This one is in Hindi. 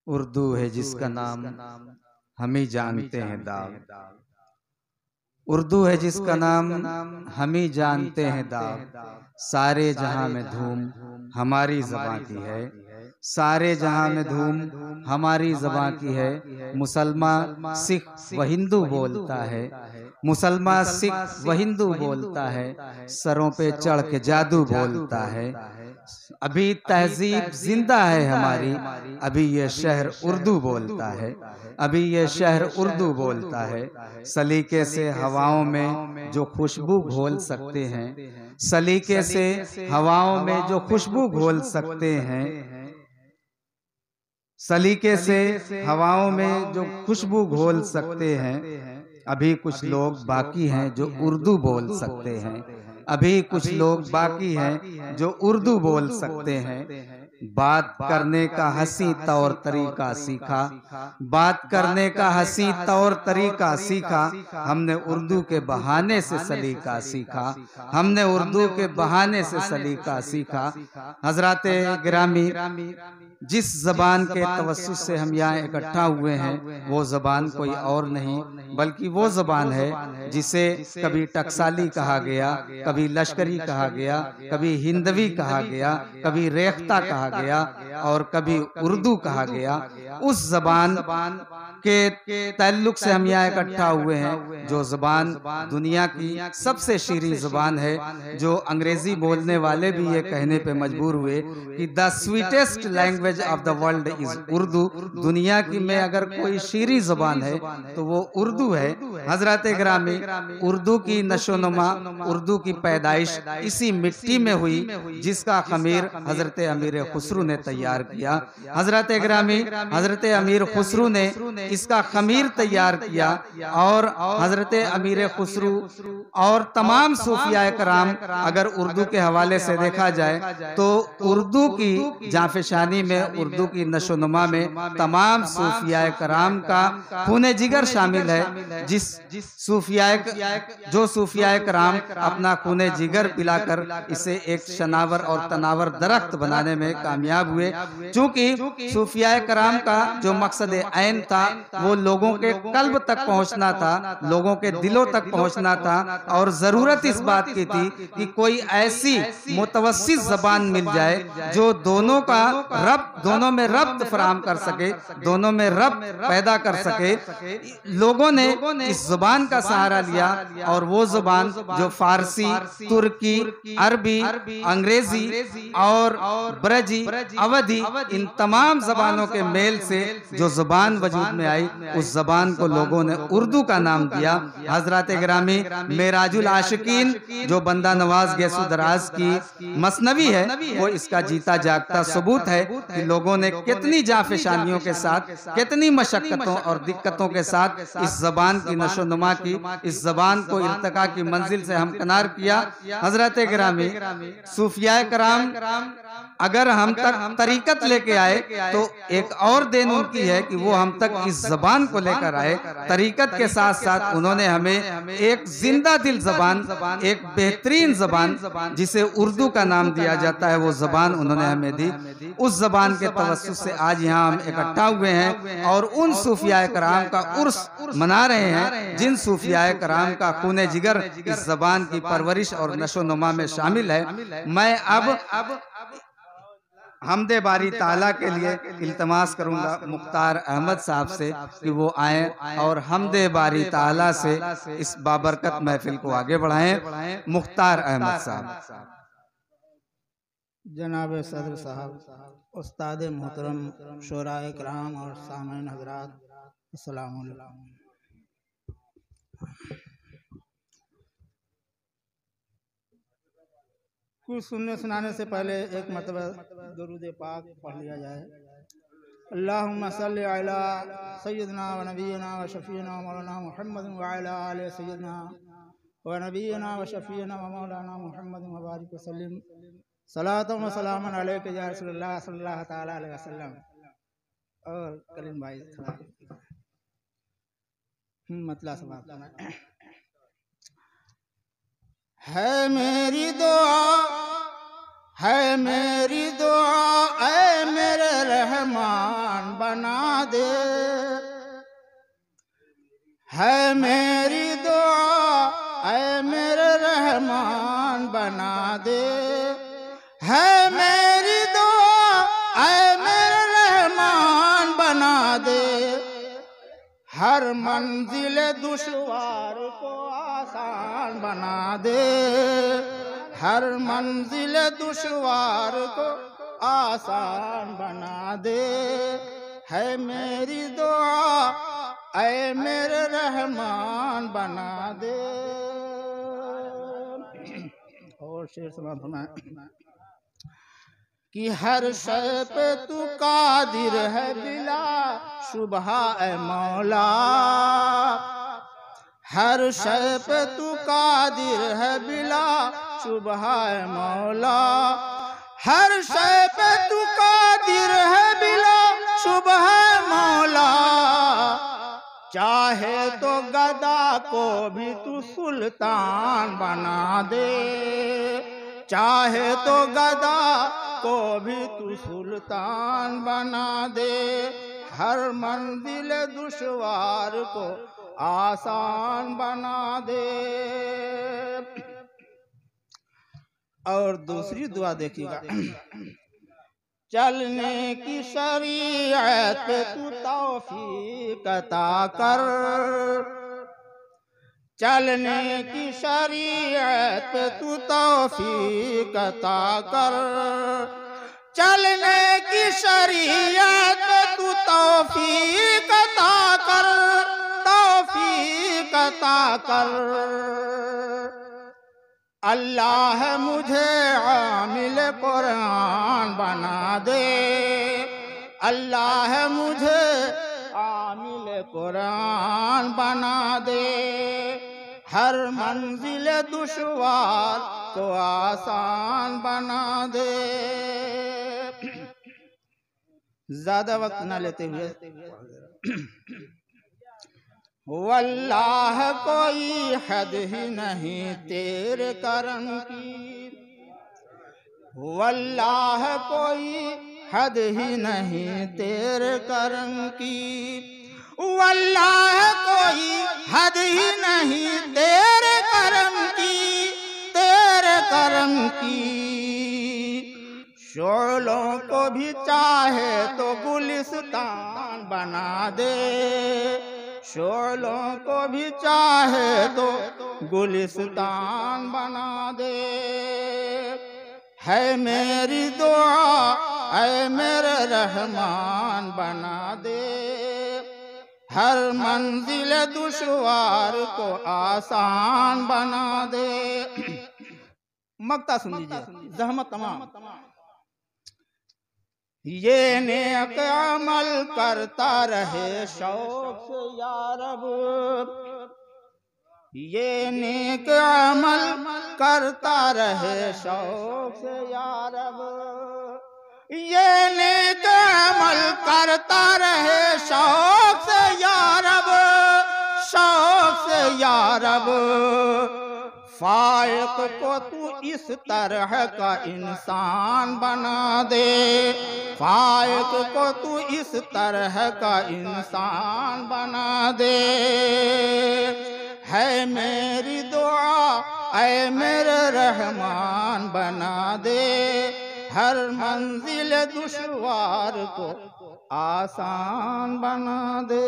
उर्दू है जिसका नाम हम ही जानते हैं दाग। उर्दू है जिसका नाम हम ही जानते हैं दाग। सारे जहां में धूम हमारी ज़बां की है। सारे जहां में धूम हमारी ज़बां की है। मुसलमान सिख व हिंदू बोलता है। मुसलमान सिख व हिंदू बोलता है। सरों पे चढ़ के जादू बोलता है। अभी तहजीब जिंदा है हमारी। अभी ये शहर उर्दू बोलता है। अभी ये शहर उर्दू बोलता है। सलीके से हवाओं में जो खुशबू घोल सकते हैं। सलीके से हवाओं में जो खुशबू घोल सकते हैं। सलीके से हवाओं में जो खुशबू घोल सकते हैं। अभी कुछ लोग बाकी हैं जो उर्दू बोल सकते हैं। अभी कुछ लोग बाकी हैं जो उर्दू बोल सकते हैं। बात करने का हंसी तौर तरीका सीखा। बात करने का हंसी तौर तरीका सीखा। हमने उर्दू के बहाने से सलीका सीखा। हमने उर्दू के बहाने से सलीका सीखा। हजराते गिरामी, जिस ज़बान के तवस्सुस से हम यहाँ इकट्ठा हुए हैं वो ज़बान कोई और नहीं बल्कि वो ज़बान है जिसे कभी टकसाली कहा गया, कभी लश्करी कहा गया, कभी हिंदवी कहा गया, कभी रेख्ता कहा गया और कभी उर्दू कहा गया। उस ज़बान के ताल्लुक से हम यहाँ इकट्ठा हुए हैं जो ज़बान दुनिया की सबसे शीरीं ज़बान है। जो अंग्रेज़ी बोलने वाले भी ये कहने पे मजबूर हुए कि the sweetest language of the world is Urdu. दुनिया की में अगर कोई शीरीं ज़बान है तो वो उर्दू है। हज़रत गिरामी, उर्दू की नशोनुमा, उर्दू की पैदाइश इसी मिट्टी में हुई जिसका खमीर हज़रत अमीर खुसरू ने तैयार किया। हज़रत गिरामी, हज़रत अमीर खुसरू ने इसका खमीर तैयार किया और हज़रत अमीर खुसरू और तमाम सूफिया कराम अगर उर्दू के हवाले से देखा जाए तो उर्दू की जाफिशानी में, उर्दू की नशोनुमा में तमाम सूफिया कराम का खून जिगर शामिल है। जो सूफिया कराम अपना खून जिगर पिलाकर इसे एक शनावर और तनावर दरख्त बनाने में कामयाब हुए। चूंकि सूफिया कराम का जो मकसद ऐन था वो लोगों के कल्ब तक पहुंचना था, लोगों के दिलों तक पहुंचना था और जरूरत इस बात की थी कि कोई ऐसी मुतवस्सित ज़बान मिल जाए जो दोनों में रब्त फराहम कर सके, दोनों में रब्त पैदा कर सके। लोगों ने इस ज़ुबान का सहारा लिया और वो ज़ुबान जो फारसी, तुर्की, अरबी, अंग्रेजी और ब्रजी, अवधी इन तमाम ज़बानों के मेल से जो ज़ुबान वजूद में आई उस ज़बान को लोगों ने उर्दू का नाम दिया। हज़रत गिरामी, मेराजुल आशिकीन जो बंदा नवाज गैसु दराज की मसनवी है वो इसका जीता जागता सबूत है कि लोगों ने कितनी जाफिशानियों के साथ, कितनी मशक्क़तों और दिक्कतों के साथ इस ज़बान की नशोनुमा की, इस ज़बान को इर्तिका की मंजिल से हमकनार किया। हज़रत गिरामी, सूफिया कराम अगर हम तक तरीकत लेके आए तो एक और देन उनकी है कि वो हम तक इस ज़बान को लेकर आए। तरीकत के साथ साथ उन्होंने हमें एक जिंदा दिल ज़बान, एक बेहतरीन ज़बान जिसे उर्दू का नाम दिया जाता है वो ज़बान उन्होंने हमें दी। उस ज़बान के तवस्सुस से आज यहाँ हम इकट्ठा हुए हैं और उन सूफिया कराम का उर्स मना रहे हैं जिन सूफिया कराम का खून जिगर इस ज़बान की परवरिश और नशोनुमा में शामिल है। मैं अब हमदे बारी ताला के लिए इल्तमास करूंगा मुख्तार अहमद साहब से कि वो आए और हमदे बारी ताला से इस बाबरकत महफिल को आगे बढ़ाएं। मुख्तार अहमद साहब। जनाब सदर साहब, उस्ताद मोहतरम, शोराए कराम और सामईन हज़रात, अस्सलाम वालेकुम। कुछ सुनने सुनाने से पहले एक मरतबा दुरूद पाक पढ़ लिया जाए। अल्लाहुम्मा सल्लि अला सय्यिदना व नबीना व शफीना मौलाना मुहम्मद व अला आले सय्यिदना व नबीना व शफीना व मौलाना मुहम्मद व बारिक व सल्लिम सलातन व सलामन अलैका या रसूलल्लाह सल्लल्लाहु तआला अलैहि वसल्लम। और करीम भाई मतलब समाप्त है मेरी दुआ है मेरी दुआ ऐ मेरे रहमान बना दे, है मेरी दुआ ऐ मेरे रहमान बना दे, है मेरी दुआ ऐ मेरे रहमान बना दे, हर मंजिल दुश्वार को आसान बना दे, हर मंजिल दुश्वार को आसान बना दे, है मेरी दुआ ऐ मेरे रहमान बना दे। और शेर समाप्त होना कि हर शय पे तू कादिर है बिला शुबह ऐ मौला, हर शय पे तू कादिर है बिला शुबह ऐ मौला, हर शय पे तू कादिर है बिला शुबह ऐ मौला, चाहे तो गदा को भी तू सुल्तान बना दे, चाहे तो गदा को भी तू सुल्तान बना दे, हर मंजिल दुश्वार को आसान बना दे। और दूसरी दुआ देखिएगा, चलने की शरीयत पे तू तौफीक अता कर, चलने की शरीयत पे तू तौफीक अता कर, चलने की शरीयत पे तू तौफीक अता कर, तौफीक अता कर। अल्लाह मुझे आमिल कुरान बना दे, अल्लाह मुझे आमिल कुरान बना दे, हर मंजिल दुश्वार को आसान बना दे। ज्यादा वक्त न लेते हुए, वल्लाह कोई हद ही नहीं तेरे करम की, वल्लाह कोई हद ही नहीं तेरे करम की, वल्लाह कोई हद ही नहीं तेरे करम की, तेरे करम की। शोलों को भी चाहे तो गुलिस्तान बना दे, शोलों को भी चाहे तो गुलिस्तान बना दे, है मेरी दुआ ऐ मेरे रहमान बना दे, हर मंजिल दुश्वार को आसान बना दे। मक्ता सुन लीजिए, ज़हमत तमाम। ये नेक अमल करता रहे शौक से या रब, ये नेक अमल करता रहे शौक से या रब, ये नेक अमल करता रहे शौक से या रब, शौक से या रब। फाइक को तू इस तरह का इंसान बना दे, फाइक को तू इस तरह का इंसान बना दे, है मेरी दुआ ऐ मेरे रहमान बना दे, हर मंजिल दुश्वार को आसान बना दे।